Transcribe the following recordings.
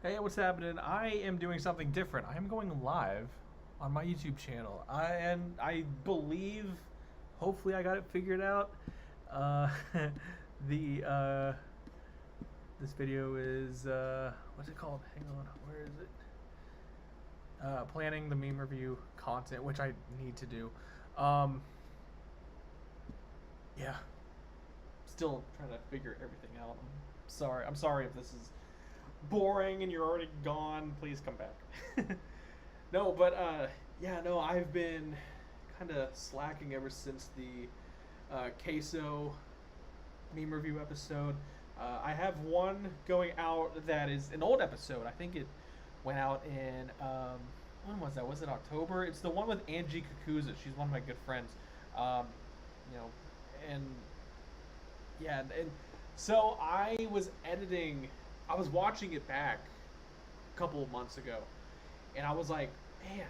Hey, what's happening? I am doing something different. I am going live on my YouTube channel. I believe, hopefully, I got it figured out. Uh, the this video is what's it called? Hang on, where is it? Planning the meme review content, which I need to do. Um, yeah, still trying to figure everything out. I'm sorry if this is boring and you're already gone. Please come back. No, but yeah, no, I've been kind of slacking ever since the queso meme review episode. I have one going out that is an old episode. I think it went out in when was that? Was it October? It's the one with Angie Kakuza. She's one of my good friends. Um, you know, and yeah, and so I was editing. I was watching it back a couple of months ago, and I was like, man,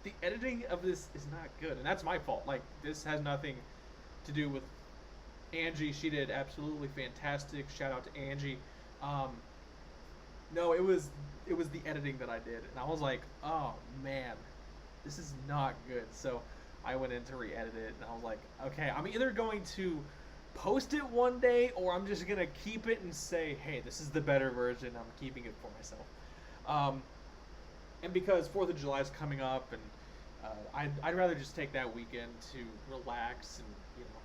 the editing of this is not good, and that's my fault. Like, this has nothing to do with Angie. She did absolutely fantastic. Shout out to Angie. Um, no, it was the editing that I did, and I was like, oh man, this is not good. So I went in to re-edit it, and I was like, okay, I'm either going to post it one day, or I'm just gonna keep it and say, hey, this is the better version. I'm keeping it for myself. Um, and because Fourth of July is coming up, and I'd rather just take that weekend to relax and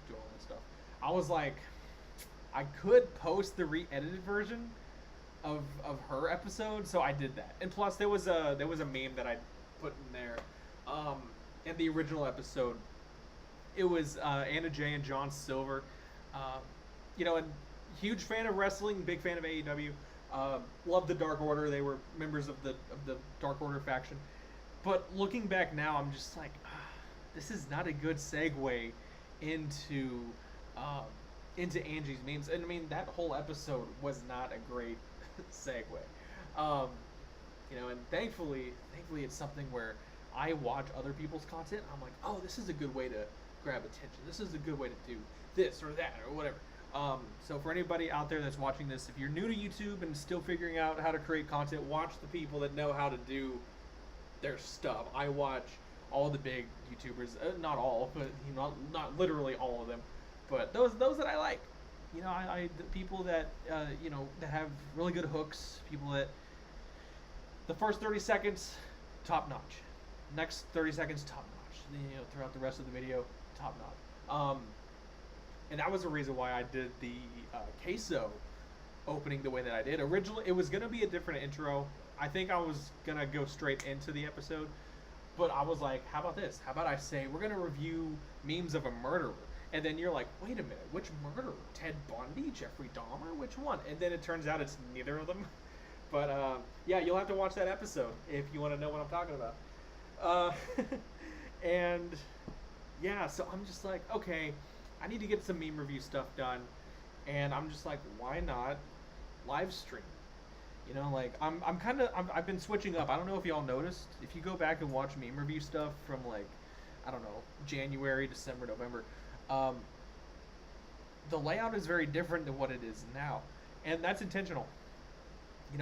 do all that stuff. I was like, I could post the re-edited version of her episode, so I did that. And plus, there was a meme that I put in there. In the original episode, it was Anna Jay and John Silver. Um, a huge fan of wrestling, big fan of AEW. Loved the Dark Order. They were members of the Dark Order faction. But looking back now, I'm just like, this is not a good segue into um, into Angie's memes. And I mean, that whole episode was not a great segue. Um, and thankfully, it's something where I watch other people's content. I'm like, oh, this is a good way to grab attention. This is a good way to do this or that or whatever. So for anybody out there that's watching this, if you're new to YouTube and still figuring out how to create content, watch the people that know how to do their stuff. I watch all the big YouTubers, not all, but not literally all of them, but those that I like. The people that that have really good hooks, people that the first 30 seconds top notch, next 30 seconds top notch. Throughout the rest of the video, top notch. And that was the reason why I did the queso opening the way that I did. Originally, it was gonna be a different intro. I think I was gonna go straight into the episode, but I was like, how about this? How about I say we're gonna review memes of a murderer? And then you're like, wait a minute, which murderer? Ted Bundy, Jeffrey Dahmer, which one? And then it turns out it's neither of them. But yeah, you'll have to watch that episode if you want to know what I'm talking about. Uh, and yeah, so I'm just like, okay, I need to get some meme review stuff done, and I'm just like, why not live stream? I've been switching up. I don't know if y'all noticed. If you go back and watch meme review stuff from like, I don't know, January, December, November, um, the layout is very different than what it is now, and that's intentional.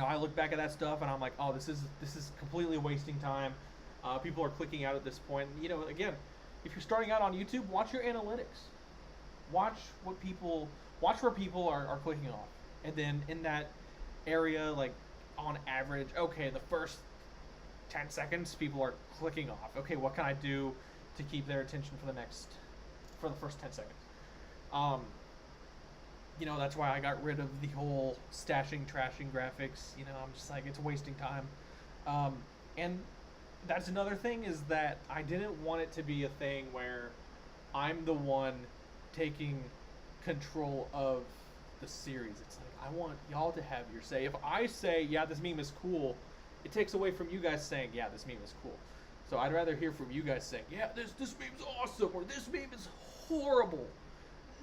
I look back at that stuff and I'm like, oh, this is completely wasting time. People are clicking out at this point. Again, if you're starting out on YouTube, watch your analytics. Watch where people are clicking off, and then in that area, like on average, okay, the first 10 seconds people are clicking off. Okay, what can I do to keep their attention for the first 10 seconds? That's why I got rid of the whole stashing, trashing graphics. I'm just like, it's wasting time. And that's another thing, is that I didn't want it to be a thing where I'm the one taking control of the series. It's like, I want y'all to have your say. If I say, yeah, this meme is cool, it takes away from you guys saying, yeah, this meme is cool. So I'd rather hear from you guys saying, yeah, this meme's awesome, or this meme is horrible.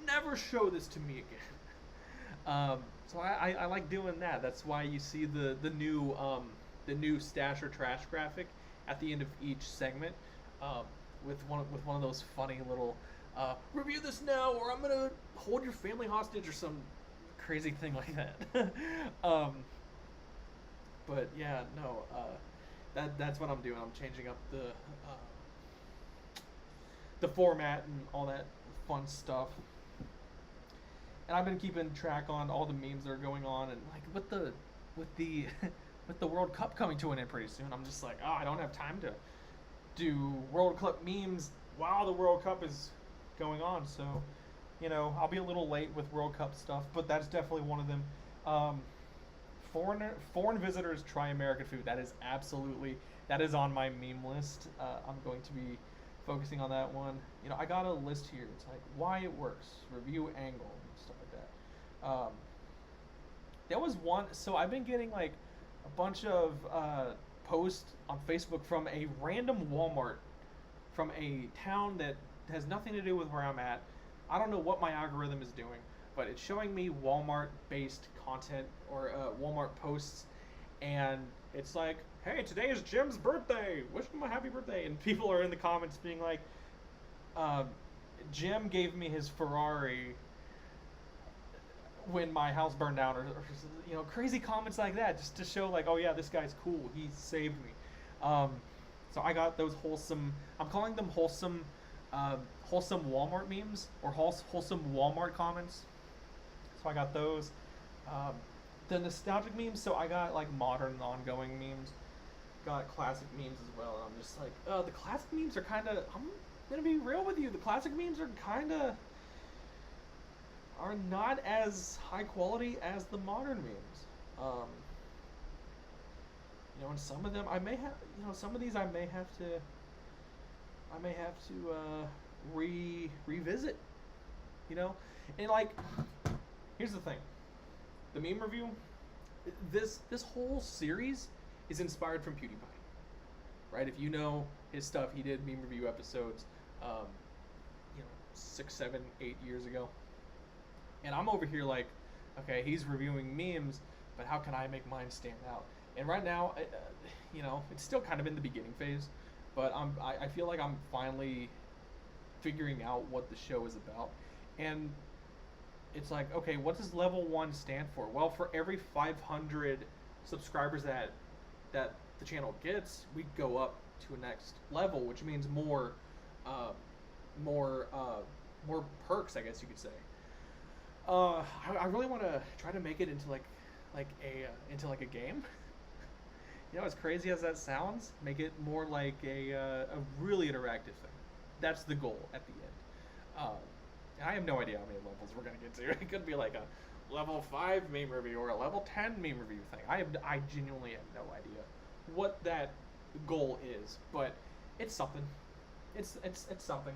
Never show this to me again. So I like doing that. That's why you see the new stash or trash graphic at the end of each segment, with one of those funny little review this now, or I'm gonna hold your family hostage, or some crazy thing like that. But yeah, no, that's what I'm doing. I'm changing up the format and all that fun stuff. And I've been keeping track on all the memes that are going on, and like with the with the World Cup coming to an end pretty soon, I'm just like, oh, I don't have time to do World Cup memes while the World Cup is going on. So, I'll be a little late with World Cup stuff, but that's definitely one of them. Um, foreign visitors try American food. That is on my meme list. I'm going to be focusing on that one. I got a list here. It's like why it works, review angle, and stuff like that. There was one. So I've been getting like a bunch of posts on Facebook from a random Walmart from a town that has nothing to do with where I'm at. I don't know what my algorithm is doing, but it's showing me Walmart based content or Walmart posts, and it's like, hey, today is Jim's birthday. Wish him a happy birthday. And people are in the comments being like, uh, Jim gave me his Ferrari when my house burned down, or crazy comments like that, just to show like, oh yeah, this guy's cool. He saved me. Um, so I got those wholesome. I'm calling them wholesome Walmart memes or wholesome Walmart comments. So I got those. Um, the nostalgic memes. So I got like modern, ongoing memes. Got classic memes as well. And I'm just like, the classic memes are kind of. I'm gonna be real with you. The classic memes are not as high quality as the modern memes. And some of them I may have, some of these I may have to revisit. You know, and like, here's the thing, the meme review. This whole series is inspired from PewDiePie, right? If you know his stuff, he did meme review episodes, 6, 7, 8 years ago. And I'm over here like, okay, he's reviewing memes, but how can I make mine stand out? And right now, it's still kind of in the beginning phase, but I feel like I'm finally figuring out what the show is about. And it's like, okay, what does level 1 stand for? Well, for every 500 subscribers that the channel gets, we go up to a next level, which means more perks, I guess you could say. I really want to try to make it into like a game. As crazy as that sounds, make it more like a really interactive thing. That's the goal at the end. I have no idea how many levels we're gonna get to. It could be like a level 5 meme review or a level 10 meme review thing. I genuinely have no idea what that goal is, but it's something. It's something.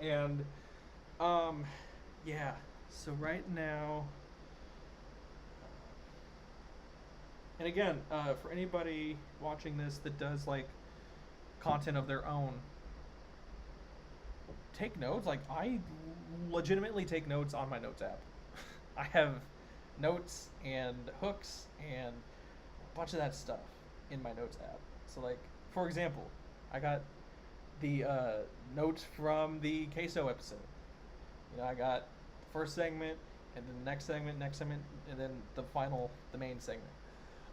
And yeah. So right now, and again, for anybody watching this that does like content of their own, take notes. Like, I legitimately take notes on my notes app. I have notes and hooks and a bunch of that stuff in my notes app. So like, for example, I got the notes from the queso episode. I got first segment, and then the next segment, and then the main segment.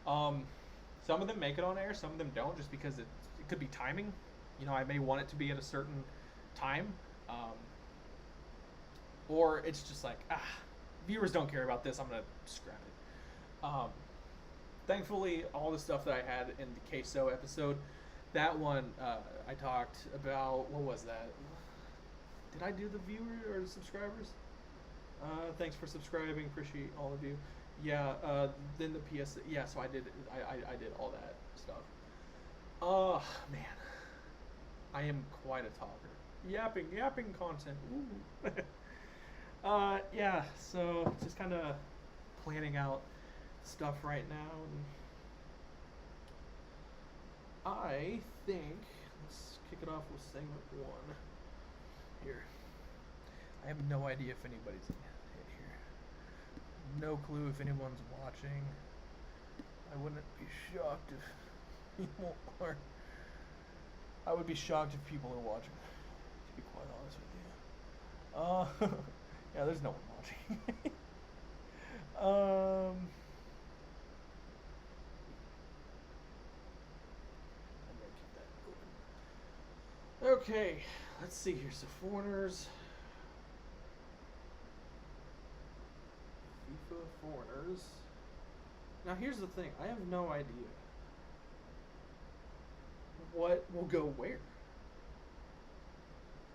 Some of them make it on air, some of them don't, just because it could be timing. I may want it to be at a certain time, or it's just like, viewers don't care about this, I'm gonna scrap it. Thankfully, all the stuff that I had in the queso episode, that one, I talked about, what was that? Did I do the viewer or the subscribers? Thanks for subscribing. Appreciate all of you. Yeah. Then the PS. Yeah. So I did all that stuff. Oh man, I am quite a talker. Yapping content. Ooh. Yeah. So just kind of planning out stuff right now. And I think let's kick it off with segment 1. Here. I have no idea if anybody's in here. No clue if anyone's watching. I wouldn't be shocked if people are. I would be shocked if people are watching, to be quite honest with you. Yeah, there's no one watching. Okay, let's see here. So foreigners, FIFA foreigners. Now here's the thing. I have no idea what will go where.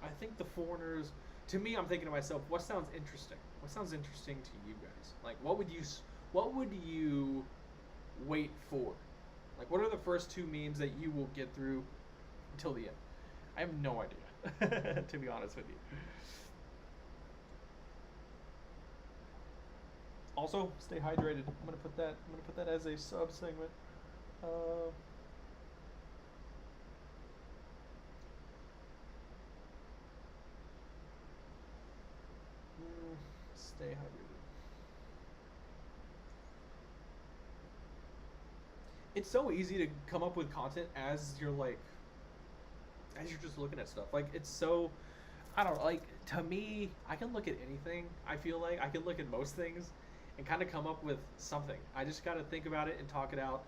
I think the foreigners. To me, I'm thinking to myself, what sounds interesting? What sounds interesting to you guys? Like, what would you wait for? Like, what are the first two memes that you will get through until the end? I have no idea, to be honest with you. Also, stay hydrated. I'm gonna put that. I'm gonna put that as a sub segment. Uh, stay hydrated. It's so easy to come up with content as you're like, as you're just looking at stuff. Like it's so, I don't know. Like to me, I can look at anything. I feel like I can look at most things, and kind of come up with something. I just got to think about it and talk it out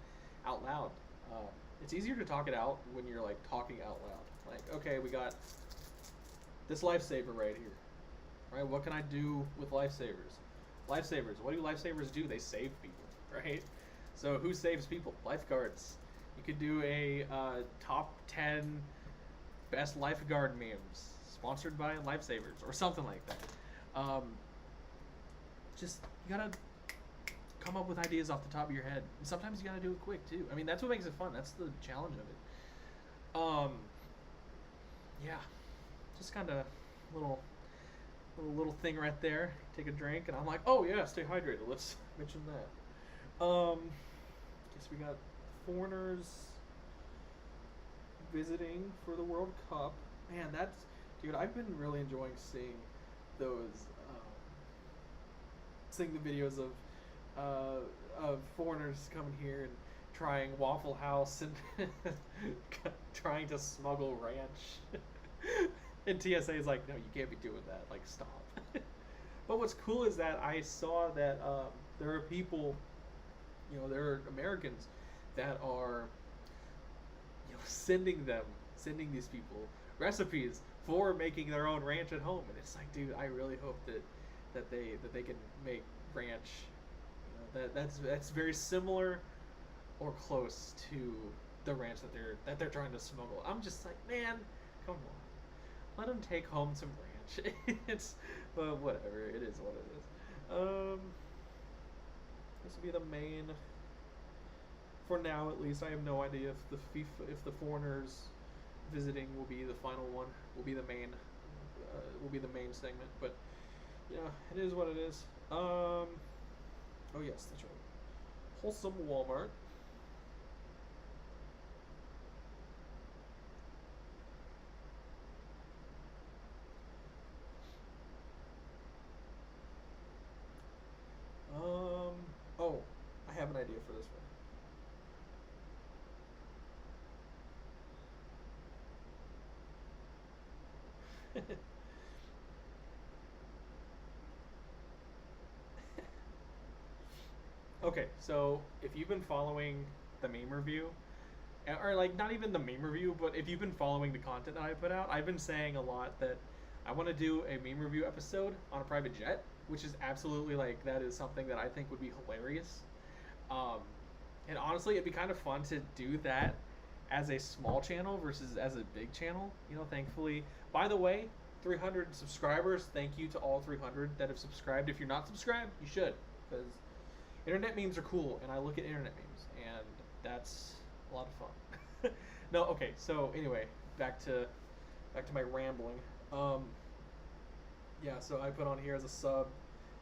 loud. Uh, it's easier to talk it out when you're like talking out loud. Like, okay, we got this lifesaver right here. Right? What can I do with lifesavers? Lifesavers. What do lifesavers do? They save people, right? So who saves people? Lifeguards. You could do a top 10 best lifeguard memes sponsored by Lifesavers or something like that. Just you gotta come up with ideas off the top of your head. And sometimes you gotta do it quick too. I mean, that's what makes it fun. That's the challenge of it. Yeah, just kind of little little thing right there. Take a drink, and I'm like, oh yeah, stay hydrated. Let's mention that. Guess we got foreigners visiting for the World Cup. Man, that's dude. I've been really enjoying those, seeing the videos of foreigners coming here and trying Waffle House and trying to smuggle ranch. And TSA is like, no, you can't be doing that. Like, stop. But what's cool is that I saw that there are people, there are Americans that are, sending these people recipes for making their own ranch at home, and it's like, dude, I really hope that they can make ranch, that's very similar or close to the ranch that they're trying to smuggle. I'm just like, man, come on, let them take home some ranch. It's, but whatever, it is what it is. This will be the main. For now, at least, I have no idea if the foreigners visiting will be the final one, will be the main segment. But yeah, it is what it is. Oh yes, that's right. Wholesome Walmart. Oh, I have an idea for this one. Okay, so if you've been following the meme review, or like not even the meme review, but if you've been following the content that I put out, I've been saying a lot that I want to do a meme review episode on a private jet, which is absolutely like that is something that I think would be hilarious. Um, and honestly, it'd be kind of fun to do that as a small channel versus as a big channel. Thankfully, by the way, 300 subscribers. Thank you to all 300 that have subscribed. If you're not subscribed, you should, because internet memes are cool, and I look at internet memes, and that's a lot of fun. No, okay. So anyway, back to my rambling. Yeah. So I put on here as a sub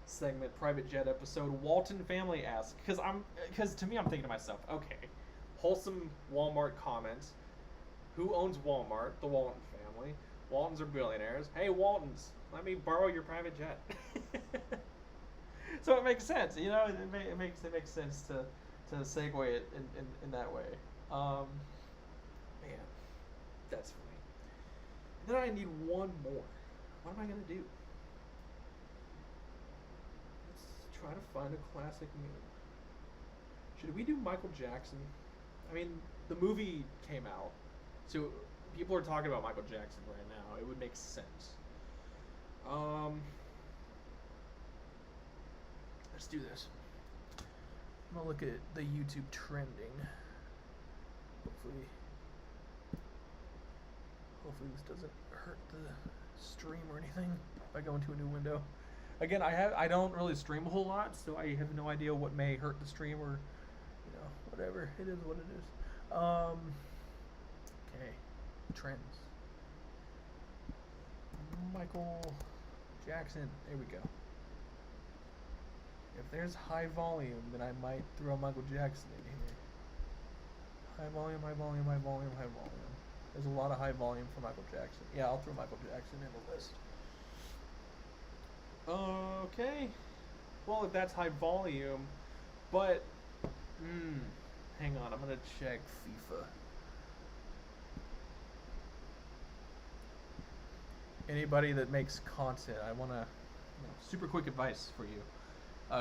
segment private jet episode. Walton family asks, because to me I'm thinking to myself, okay, wholesome Walmart comments. Who owns Walmart? The Walton family. Waltons are billionaires. Hey Waltons, let me borrow your private jet. So it makes sense, it makes sense to segue it in that way. Man, that's funny. Then I need one more. What am I gonna do? Let's try to find a classic meme. Should we do Michael Jackson? I mean, the movie came out, so people are talking about Michael Jackson right now. It would make sense. Um, let's do this. I'm gonna look at the YouTube trending. Hopefully this doesn't hurt the stream or anything if I go into a new window. Again, I don't really stream a whole lot, so I have no idea what may hurt the stream or, whatever. It is what it is. Okay, trends. Michael Jackson. There we go. If there's high volume, then I might throw Michael Jackson in here. High volume, high volume, high volume, high volume. There's a lot of high volume for Michael Jackson. Yeah, I'll throw Michael Jackson in the list. Okay. Well, if that's high volume, but hang on, I'm gonna check FIFA. Anybody that makes content, I wanna super quick advice for you.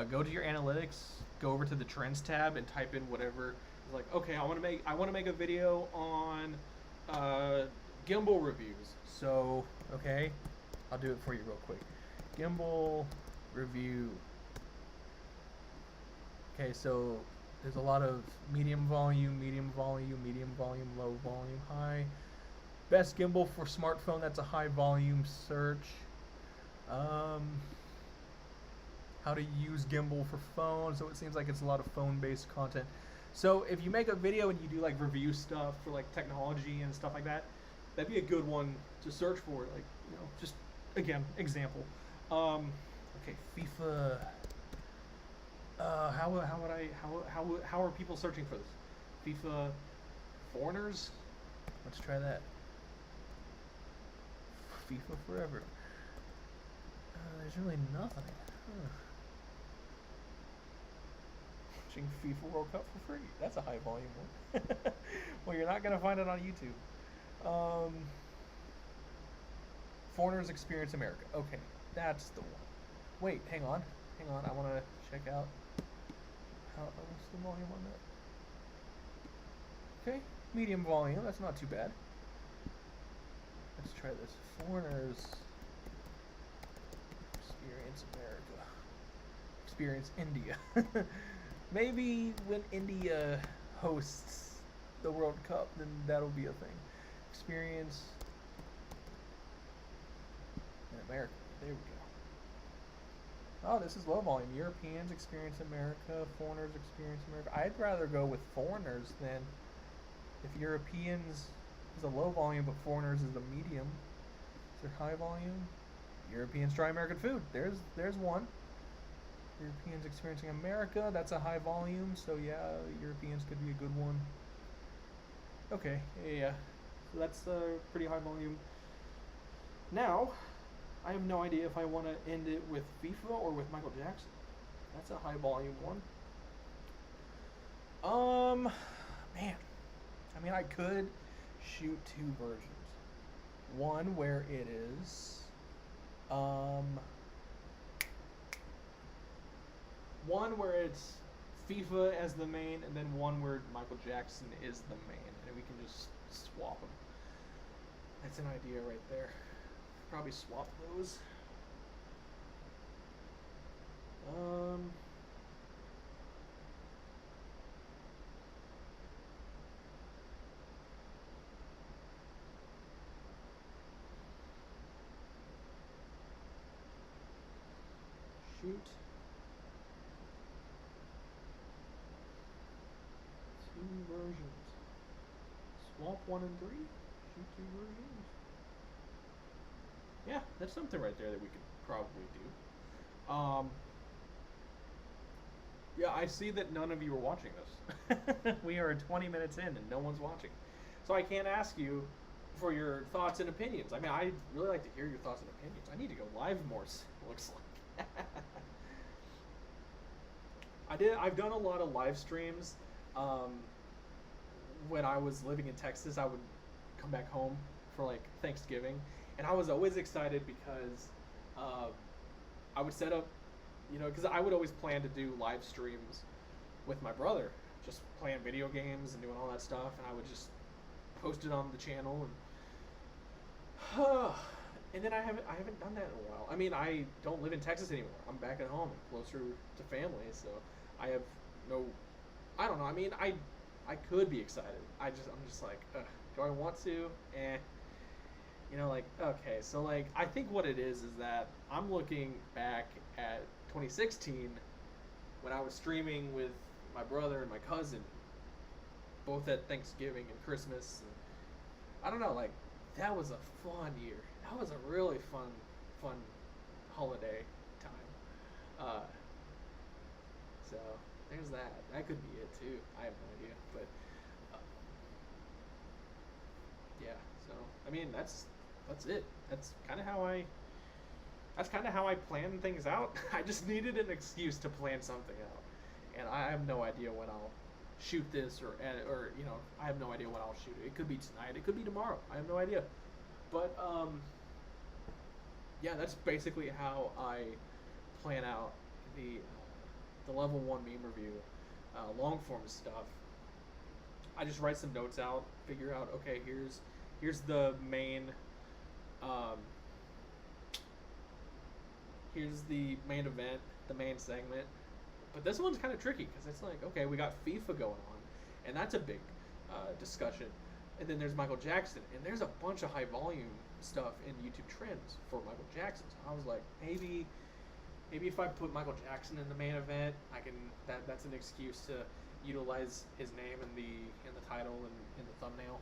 Go to your analytics, go over to the trends tab, and type in whatever. Like, okay, I want to make a video on gimbal reviews. So, okay, I'll do it for you real quick. Gimbal review. Okay, so there's a lot of medium volume, low volume, high. Best gimbal for smartphone, that's a high volume search. How to use gimbal for phone, so it seems like it's a lot of phone-based content. So if you make a video and you do like review stuff for like technology and stuff like that, that'd be a good one to search for. Like, just again, example. Okay, FIFA. How are people searching for this? FIFA foreigners. Let's try that. FIFA forever. There's really nothing. Watching FIFA World Cup for free. That's a high volume one. Well, you're not gonna find it on YouTube. Foreigners Experience America. Okay, that's the one. Wait, hang on. I want to check out what's the volume on that. Okay, medium volume. That's not too bad. Let's try this. Foreigners Experience America. Experience India. Maybe when India hosts the World Cup, then that'll be a thing. Experience in America. There we go. Oh, this is low volume. Europeans Experience America. Foreigners Experience America. I'd rather go with foreigners than if Europeans is a low volume, but foreigners is a medium. Is there high volume? Europeans try American food. There's one. Europeans experiencing America, that's a high volume, so yeah, Europeans could be a good one. Okay, yeah. So that's a pretty high volume. Now, I have no idea if I want to end it with FIFA or with Michael Jackson. That's a high volume one. Man. I mean, I could shoot two versions. One where it is, one where it's FIFA as the main, and then one where Michael Jackson is the main, and we can just swap them. That's an idea right there. Probably swap those. Shoot. Two versions. Swap 1 and 3. Shoot 2 versions. Yeah, that's something right there that we could probably do. Yeah, I see that none of you are watching this. We are 20 minutes in and no one's watching. So I can't ask you for your thoughts and opinions. I mean, I'd really like to hear your thoughts and opinions. I need to go live more, looks like. I've done a lot of live streams. When I was living in Texas, I would come back home for like Thanksgiving, and I was always excited because I would set up, because I would always plan to do live streams with my brother, just playing video games and doing all that stuff, and I would just post it on the channel, and And then I haven't done that in a while. I mean, I don't live in Texas anymore. I'm back at home, closer to family, so I have no. I don't know. I mean, I could be excited. I'm just like, ugh, do I want to? Eh. Like, okay, so like I think what it is that I'm looking back at 2016 when I was streaming with my brother and my cousin, both at Thanksgiving and Christmas. And I don't know, like that was a fun year. That was a really fun holiday time. So there's that. That could be it too. I have no idea, but uh, yeah. So I mean, that's it. That's kind of how I plan things out. I just needed an excuse to plan something out, and I have no idea when I'll shoot this or I have no idea when I'll shoot it. It could be tonight. It could be tomorrow. I have no idea. But yeah, that's basically how I plan out the level one meme review, long form stuff. I just write some notes out, figure out okay, here's the main um, here's the main event, the main segment. But this one's kind of tricky because it's like, okay, we got FIFA going on, and that's a big discussion. And then there's Michael Jackson, and there's a bunch of high volume stuff in YouTube trends for Michael Jackson. So I was like, maybe if I put Michael Jackson in the main event, I can that's an excuse to utilize his name in the title and in the thumbnail.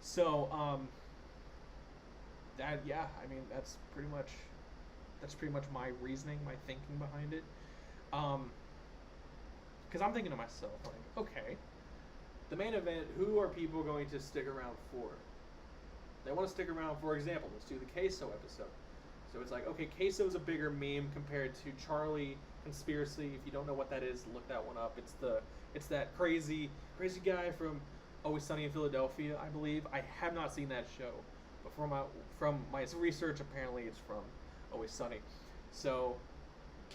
So that yeah, I mean that's pretty much my reasoning, my thinking behind it. Um, because I'm thinking to myself like, okay, the main event, who are people going to stick around for? They want to stick around, for example, let's do the Queso episode. So it's like, okay, Queso's a bigger meme compared to Charlie Conspiracy. If you don't know what that is, look that one up. It's that crazy guy from Always Sunny in Philadelphia, I believe. I have not seen that show, but from my research, apparently it's from Always Sunny. So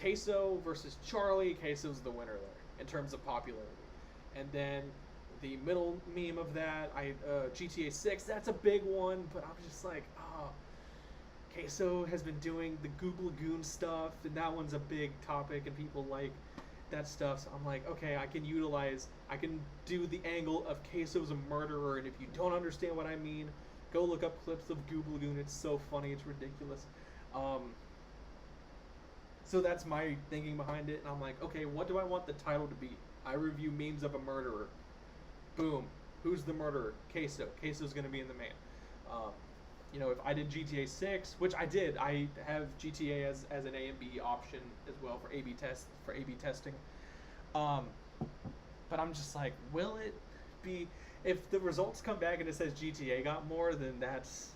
Queso versus Charlie. Queso's the winner there in terms of popularity. And then the middle meme of that, GTA 6, that's a big one, but I'm just like, oh, Queso has been doing the Goob Lagoon stuff, and that one's a big topic, and people like that stuff. So I'm like, okay, I can do the angle of Queso's a murderer, and if you don't understand what I mean, go look up clips of Goob Lagoon. It's so funny, it's ridiculous. So that's my thinking behind it, and I'm like, okay, what do I want the title to be? I review memes of a murderer. Boom. Who's the murderer? Queso. Queso's going to be in the main. If I did GTA 6, which I did, I have GTA as an A and B option as well for A/B testing. But I'm just like, will it be? If the results come back and it says GTA got more, then that's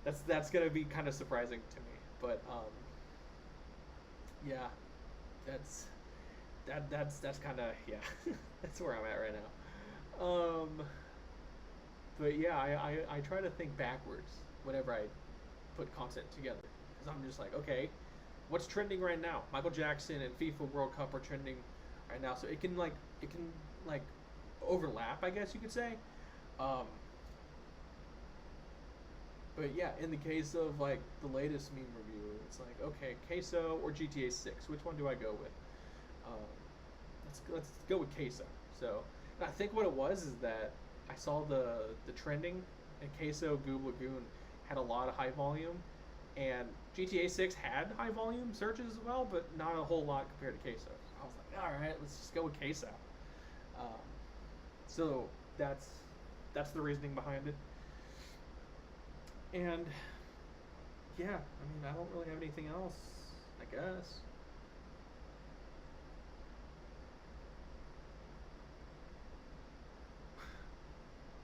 going to be kind of surprising to me. But yeah, that's kind of yeah, that's where I'm at right now. But yeah, I try to think backwards whenever I put content together because I'm just like, okay, what's trending right now? Michael Jackson and FIFA World Cup are trending right now, so it can overlap, I guess you could say. Um, but yeah, in the case of like the latest meme review, it's like, okay, Queso or GTA 6, which one do I go with? Um, let's go with Queso. So I think what it was is that I saw the trending, and Queso Goob Lagoon had a lot of high volume, and GTA 6 had high volume searches as well, but not a whole lot compared to Queso. So I was like, all right, let's just go with Queso. Um, so that's the reasoning behind it. And yeah, I mean, I don't really have anything else, I guess.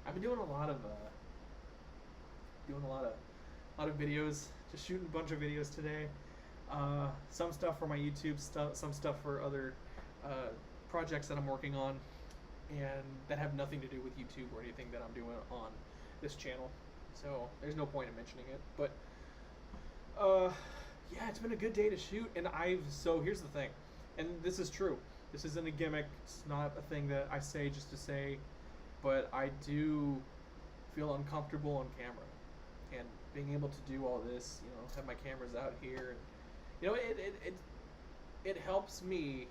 I've been doing a lot of doing a lot of videos, just shooting a bunch of videos today. Some stuff for my YouTube stuff, some stuff for other projects that I'm working on, and that have nothing to do with YouTube or anything that I'm doing on this channel. So there's no point in mentioning it. But yeah, it's been a good day to shoot, and so here's the thing, and this is true. This isn't a gimmick. It's not a thing that I say just to say, but I do feel uncomfortable on camera. and being able to do all this, have my cameras out here, and it helps me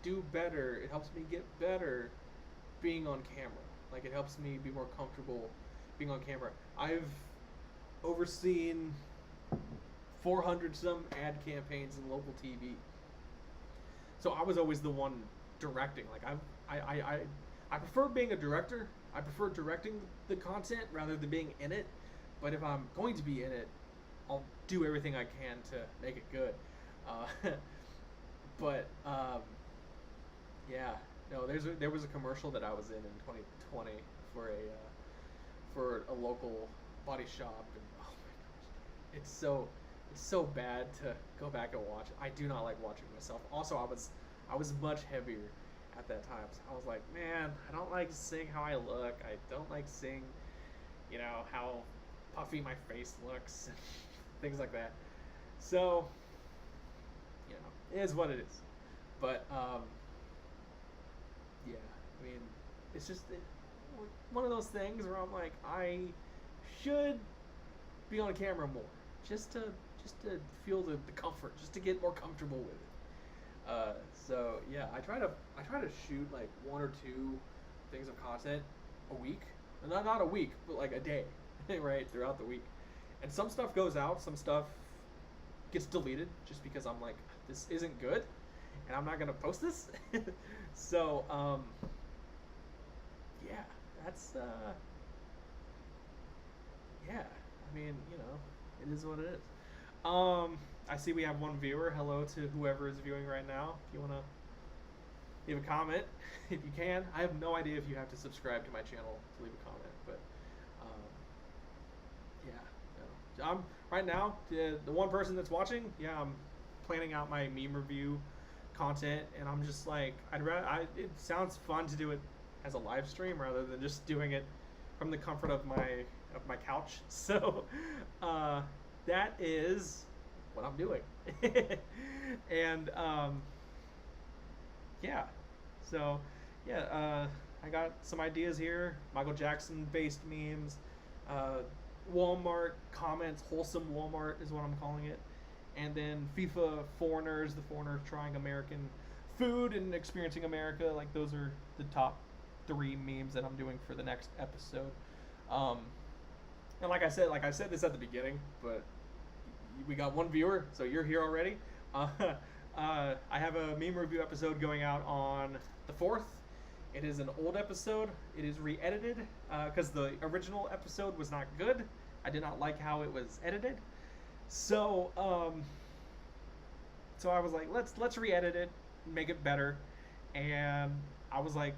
do better. It helps me get better being on camera. Like, it helps me be more comfortable being on camera. I've overseen 400 some ad campaigns in local TV. So I was always the one directing. Like, I prefer being a director. I prefer directing the content rather than being in it. But if I'm going to be in it, I'll do everything I can to make it good. But yeah, no. There was a commercial that I was in 2020 for a local body shop, and oh my gosh, it's so bad to go back and watch. I do not like watching myself. Also, I was much heavier at that time, so I was like, man, I don't like seeing how I look. I don't like seeing, how puffy my face looks, and things like that. So, it is what it is. But yeah, I mean, it's just one of those things where I'm like, I should be on camera more, just to feel the comfort, just to get more comfortable with it. So yeah, I try to shoot like one or two things of content a week, not a week, but like a day, right, throughout the week. And some stuff goes out, some stuff gets deleted just because I'm like, this isn't good, and I'm not gonna post this. So yeah, that's yeah. I mean, it is what it is. I see we have one viewer. Hello to whoever is viewing right now. If you wanna leave a comment, if you can. I have no idea if you have to subscribe to my channel to leave a comment, but yeah. No. I'm right now the one person that's watching. Yeah, I'm planning out my meme review content, and I'm just like, it sounds fun to do it as a live stream rather than just doing it from the comfort of my couch. So that is what I'm doing. And yeah, so yeah, I got some ideas here. Michael Jackson based memes, Walmart comments, wholesome Walmart is what I'm calling it. And then FIFA foreigners, the foreigners trying American food and experiencing America. Like, those are the top 3 memes that I'm doing for the next episode. And like I said this at the beginning, but we got one viewer, so you're here already. I have a meme review episode going out on the 4th. It is an old episode. It is re-edited because the original episode was not good. I did not like how it was edited. So so I was like, let's re-edit it, make it better. And I was like,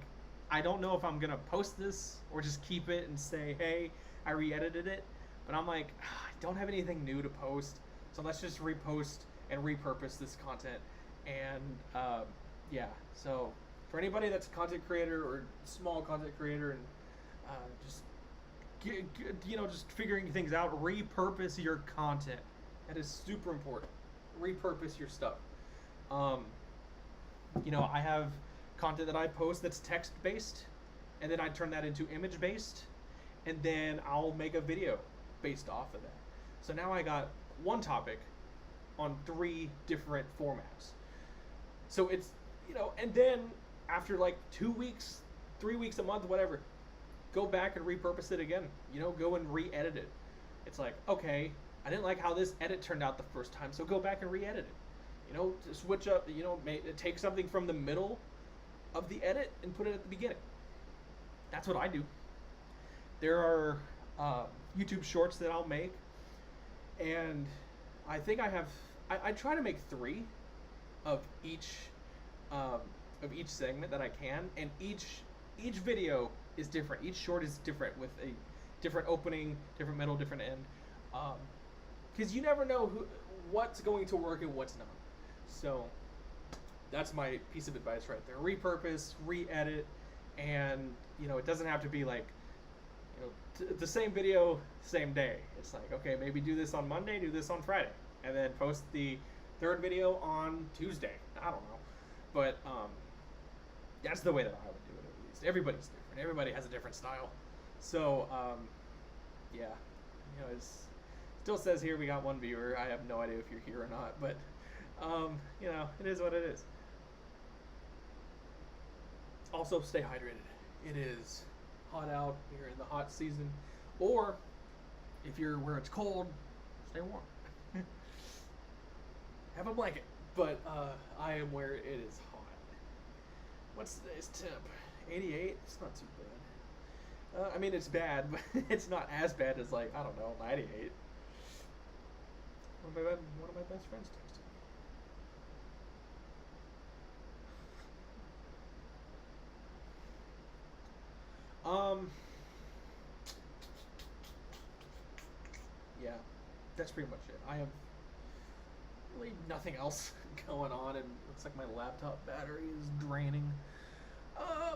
I don't know if I'm gonna post this or just keep it and say, hey, I re-edited it. But I'm like, I don't have anything new to post, so let's just repost and repurpose this content. And yeah, so for anybody that's a content creator or small content creator and just just figuring things out, repurpose your content. That is super important. Repurpose your stuff. I have content that I post that's text based, and then I turn that into image based, and then I'll make a video based off of that. So now I got one topic on 3 different formats. So it's, and then after like 2 weeks, 3 weeks, a month, whatever, go back and repurpose it again. Go and re-edit it. It's like, okay, I didn't like how this edit turned out the first time, so go back and re-edit it. To switch up, take something from the middle of the edit and put it at the beginning. That's what I do. There are YouTube shorts that I'll make, and I think I try to make 3 of each segment that I can, and each video is different. Each short is different with a different opening, different middle, different end. Because you never know what's going to work and what's not. So that's my piece of advice right there. Repurpose, re-edit, and it doesn't have to be like the same video, same day. It's like, okay, maybe do this on Monday, do this on Friday, and then post the 3rd video on Tuesday. I don't know, but that's the way that I would do it, at least. Everybody's different. Everybody has a different style. So yeah, it still says here we got one viewer. I have no idea if you're here or not, but it is what it is. Also, stay hydrated. It is hot out. You're in the hot season, or if you're where it's cold, stay warm. Have a blanket. But I am where it is hot. What's today's temp? 88. It's not too bad. I mean, it's bad, but it's not as bad as, like, I don't know, 98. One of my best friends texted me. Yeah, that's pretty much it. I have really nothing else going on, and it looks like my laptop battery is draining.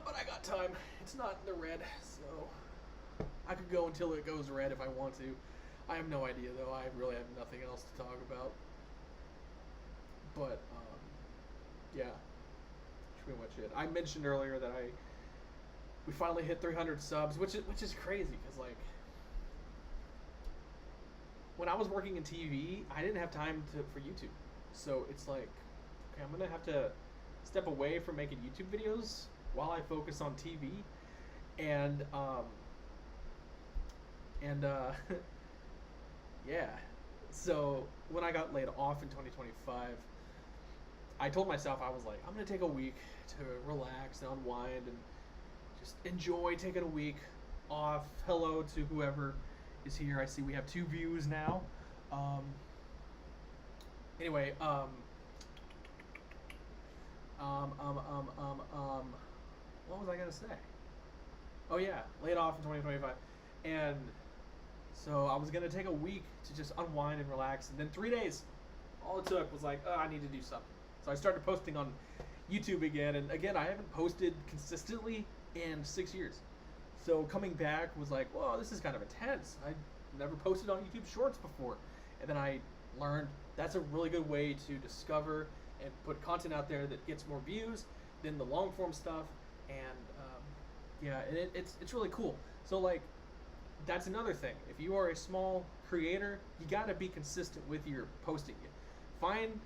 But I got time. It's not in the red, so I could go until it goes red if I want to. I have no idea, though. I really have nothing else to talk about. But yeah, that's pretty much it. I mentioned earlier that we finally hit 300 subs, which is crazy because, like, when I was working in TV, I didn't have time for YouTube. So it's like, okay, I'm gonna have to step away from making YouTube videos while I focus on TV, and yeah. So when I got laid off in 2025, I told myself, I was like, I'm gonna take a week to relax and unwind and just enjoy taking a week off. Hello to whoever is here. I see we have 2 views now. Anyway, what was I gonna say? Oh yeah, laid off in 2025, and so I was gonna take a week to just unwind and relax, and then 3 days, all it took was like, oh, I need to do something. So I started posting on YouTube again, and again, I haven't posted consistently in 6 years. So coming back was like, whoa, this is kind of intense. I never posted on YouTube Shorts before, and then I learned that's a really good way to discover and put content out there that gets more views than the long form stuff, and yeah, and it's really cool. So, like, that's another thing. If you are a small creator, you gotta be consistent with your posting. Find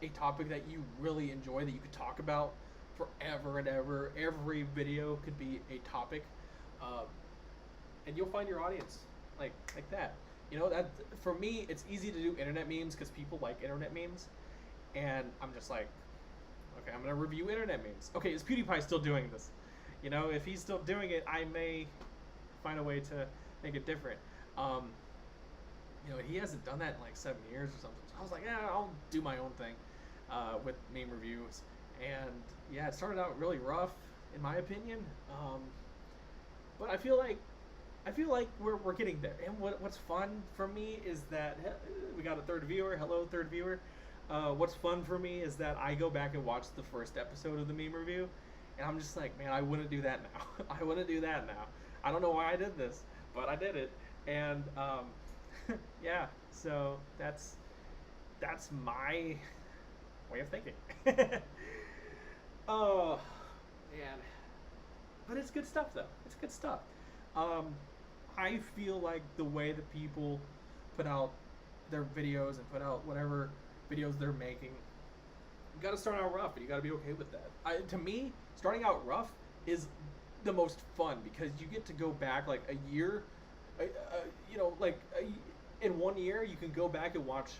a topic that you really enjoy that you could talk about forever and ever. Every video could be a topic, and you'll find your audience like that. That for me, it's easy to do internet memes because people like internet memes, and I'm just like, okay, I'm gonna review internet memes. Okay, is PewDiePie still doing this? If he's still doing it, I may find a way to make it different. He hasn't done that in like 7 years or something. So I was like, yeah, I'll do my own thing with meme reviews. And yeah, it started out really rough, in my opinion. But I feel like we're getting there. And what's fun for me is that we got a third viewer. Hello, third viewer. What's fun for me is that I go back and watch the first episode of the meme review, and I'm just like, man, I wouldn't do that now. I wouldn't do that now. I don't know why I did this, but I did it. And yeah, so that's my way of thinking. Oh man, but it's good stuff though. It's good stuff. I feel like the way that people put out their videos and put out whatever videos they're making, you got to start out rough, and you got to be okay with that. To me, starting out rough is the most fun because you get to go back like a year. In 1 year, you can go back and watch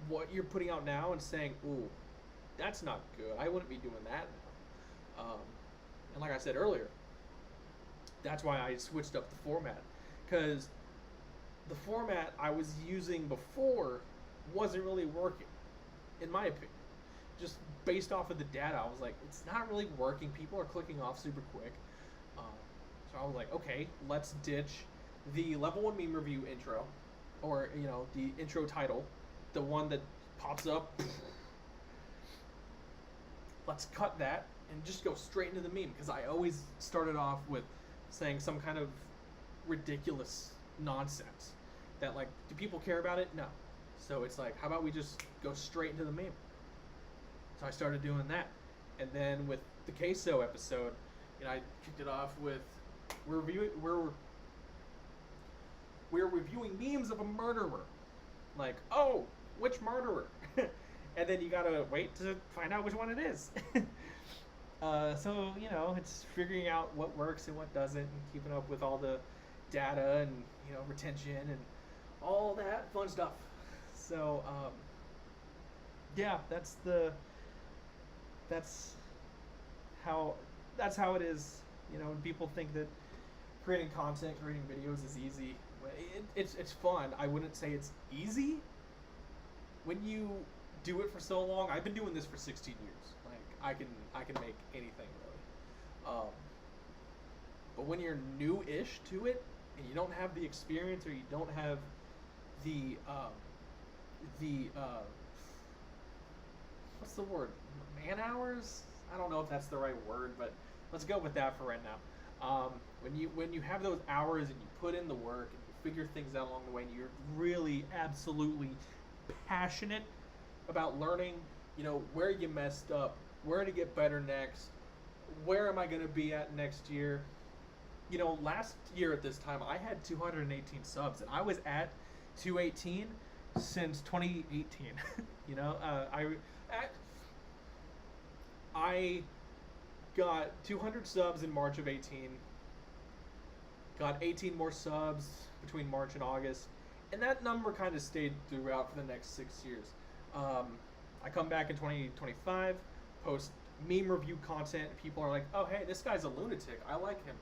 what you're putting out now and saying, "Ooh, that's not good. I wouldn't be doing that now." And like I said earlier, that's why I switched up the format, because the format I was using before wasn't really working, in my opinion. Just based off of the data, I was like, it's not really working. People are clicking off super quick. So I was like, okay, let's ditch the level 1 meme review intro, or the intro title, the one that pops up. Let's cut that and just go straight into the meme, because I always started off with saying some kind of ridiculous nonsense that, like, do people care about it? No. So it's like, how about we just go straight into the meme? So I started doing that, and then with the queso episode, I kicked it off with we're we're reviewing memes of a murderer. Like, oh, which murderer? And then you gotta wait to find out which one it is. So it's figuring out what works and what doesn't, and keeping up with all the data and retention and all that fun stuff. So yeah, that's how that's how it is. And people think that creating content, creating videos is easy. It's fun. I wouldn't say it's easy when you do it for so long. I've been doing this for 16 years. Like I can make anything really. But when you're new-ish to it and you don't have the experience, or you don't have the what's the word, man hours? I don't know if that's the right word, but let's go with that for right now. When you have those hours and you put in the work and you figure things out along the way, and you're really absolutely passionate about learning, where you messed up, where to get better next, where am I going to be at next year. Last year at this time I had 218 subs, and I was at 218 since 2018. I got 200 subs in March of 18. Got 18 more subs between March and August, and that number kind of stayed throughout for the next 6 years. I come back in 2025, post meme review content. People are like, "Oh, hey, this guy's a lunatic. I like him."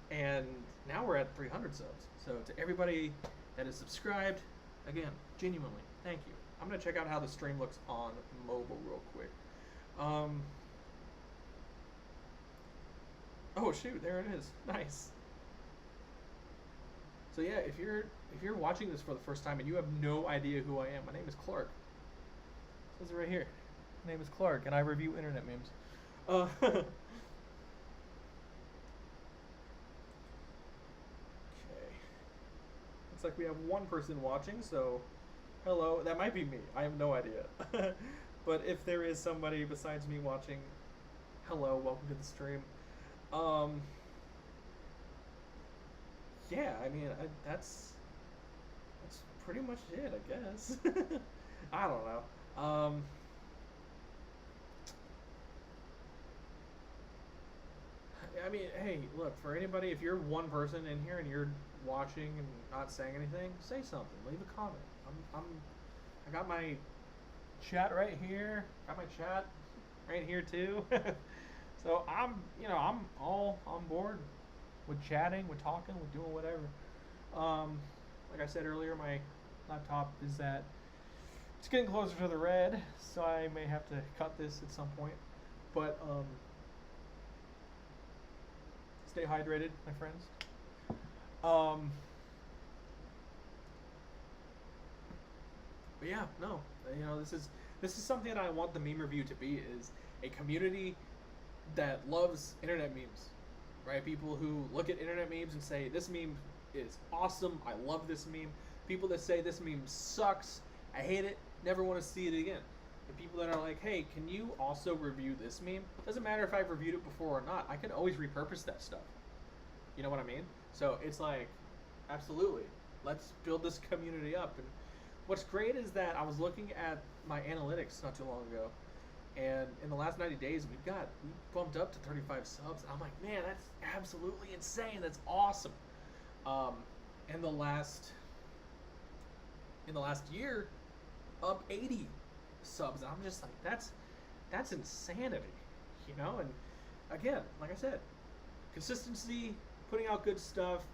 And now we're at 300 subs. So to everybody that is subscribed, again, genuinely, thank you. I'm gonna check out how the stream looks on mobile real quick. Oh shoot, there it is. Nice. So yeah, if you're watching this for the first time and you have no idea who I am, my name is Clark. It says it right here. My name is Clark, and I review internet memes. Okay. Looks like we have one person watching, so hello. That might be me. I have no idea. But if there is somebody besides me watching, hello, welcome to the stream. Yeah, I mean, that's pretty much it, I guess. I don't know. I mean, hey, look, for anybody, if you're one person in here and you're watching and not saying anything, say something. Leave a comment. I got my chat right here. Got my chat right here too. So I'm all on board with chatting, with talking, with doing whatever. Like I said earlier, my laptop is it's getting closer to the red, so I may have to cut this at some point. But stay hydrated, my friends. But yeah, no, this is something that I want the meme review to be, is a community that loves internet memes, right? People who look at internet memes and say, this meme is awesome, I love this meme. People that say, this meme sucks, I hate it, never want to see it again. And people that are like, hey, can you also review this meme? Doesn't matter if I've reviewed it before or not, I can always repurpose that stuff. You know what I mean? So it's like, absolutely, let's build this community up. And what's great is that I was looking at my analytics not too long ago, and in the last 90 days, we bumped up to 35 subs. And I'm like, man, that's absolutely insane. That's awesome. In the last year, up 80 subs. And I'm just like, that's insanity, And again, like I said, consistency, putting out good stuff,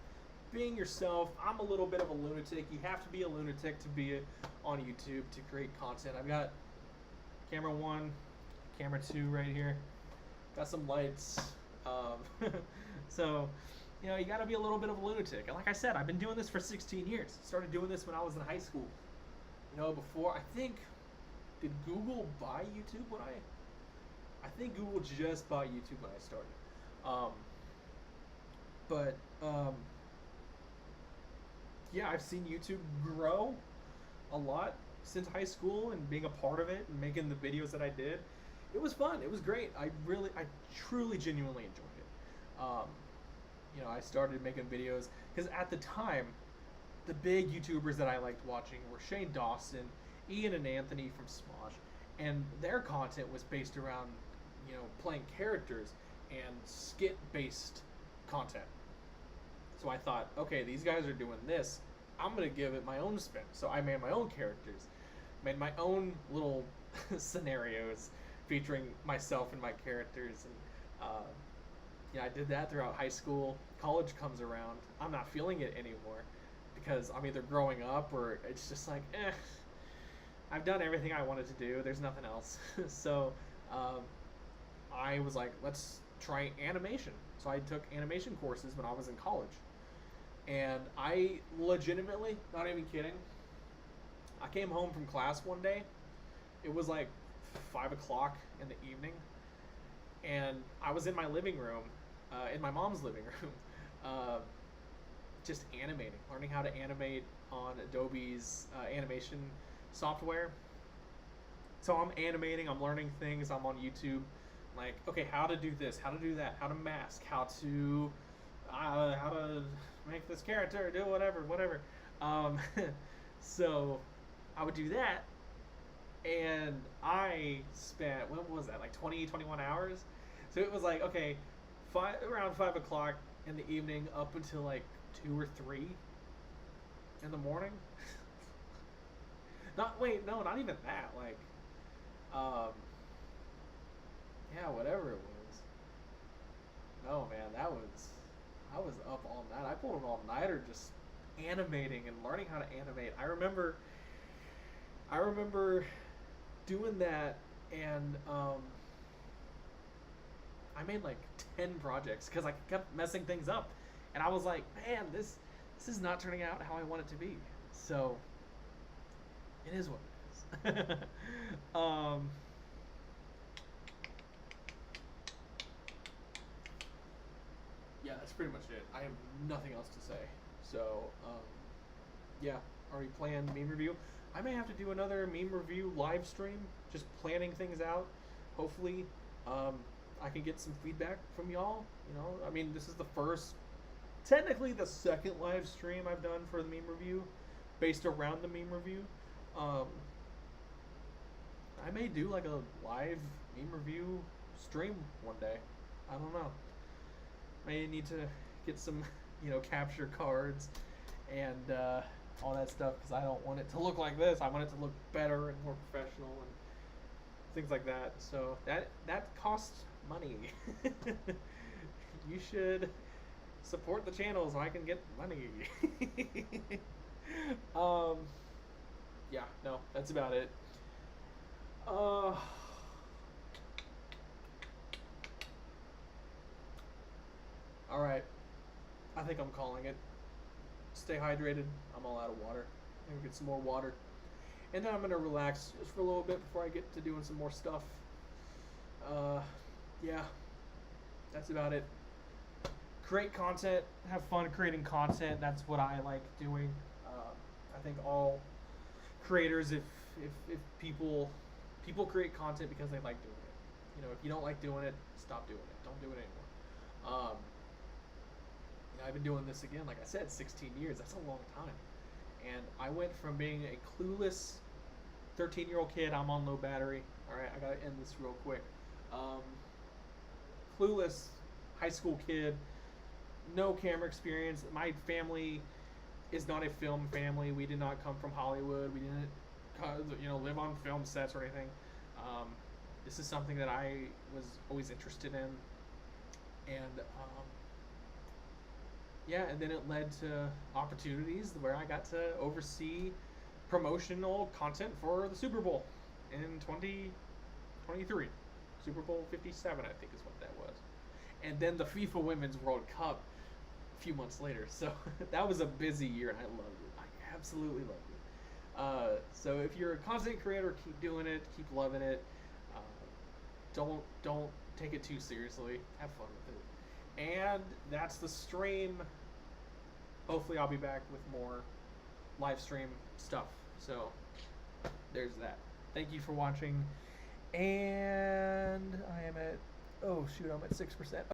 being yourself. I'm a little bit of a lunatic. You have to be a lunatic to be on YouTube to create content. I've got camera 1, camera 2 right here. Got some lights. So, you got to be a little bit of a lunatic. And like I said, I've been doing this for 16 years. Started doing this when I was in high school. Before, I think, did Google buy YouTube when I think Google just bought YouTube when I started. Yeah, I've seen YouTube grow a lot since high school, and being a part of it and making the videos that I did. It was fun. It was great. I truly, genuinely enjoyed it. I started making videos because at the time, the big YouTubers that I liked watching were Shane Dawson, Ian and Anthony from Smosh, and their content was based around, playing characters and skit-based content. So I thought, okay, these guys are doing this. I'm gonna give it my own spin. So I made my own characters, made my own little scenarios featuring myself and my characters, and I did that throughout high school. College comes around, I'm not feeling it anymore because I'm either growing up or it's just like, I've done everything I wanted to do. There's nothing else. So um, I was like, let's try animation. So I took animation courses when I was in college. And I legitimately, not even kidding, I came home from class one day. It was like 5 o'clock in the evening. And I was in my living room, in my mom's living room, uh, just animating, learning how to animate on Adobe's animation software. So I'm animating, I'm learning things, I'm on YouTube, like, okay, how to do this, how to do that, how to mask, how to make this character do whatever. Um, so I would do that, and I spent, when was that, like 20, 21 hours? So it was like, okay, around 5 o'clock in the evening up until like 2 or 3 in the morning. Not even that. Like, um, yeah, whatever it was. No, man, I was up all night. I pulled an all nighter just animating and learning how to animate. I remember doing that, and I made like 10 projects because I kept messing things up, and I was like, man, this is not turning out how I want it to be. So it is what it is. um, yeah, that's pretty much it. I have nothing else to say. So, yeah, already planned meme review. I may have to do another meme review live stream, just planning things out. Hopefully, I can get some feedback from y'all. I mean, this is technically the second live stream I've done for the meme review, based around the meme review. Um, I may do like a live meme review stream one day. I don't know. May need to get some, capture cards and all that stuff because I don't want it to look like this. I want it to look better and more professional and things like that. So that costs money. You should support the channel so I can get money. um, yeah, no, that's about it. All right. I think I'm calling it. Stay hydrated. I'm all out of water. I'm gonna get some more water. And then I'm gonna relax just for a little bit before I get to doing some more stuff. Yeah. That's about it. Create content. Have fun creating content. That's what I like doing. I think all creators, if people create content because they like doing it. If you don't like doing it, stop doing it. Don't do it anymore. I've been doing this again, like I said, 16 years. That's a long time. And I went from being a clueless 13-year-old kid. I'm on low battery. All right, I gotta end this real quick. Clueless high school kid, no camera experience. My family is not a film family. We did not come from Hollywood. We didn't, live on film sets or anything. This is something that I was always interested in, and yeah, and then it led to opportunities where I got to oversee promotional content for the Super Bowl in 2023. Super Bowl 57, I think is what that was. And then the FIFA Women's World Cup a few months later. So that was a busy year, and I loved it. I absolutely loved it. So if you're a content creator, keep doing it, keep loving it. Don't take it too seriously. Have fun with it. And that's the stream. Hopefully I'll be back with more live stream stuff. So there's that. Thank you for watching. And I am at, I'm at 6%.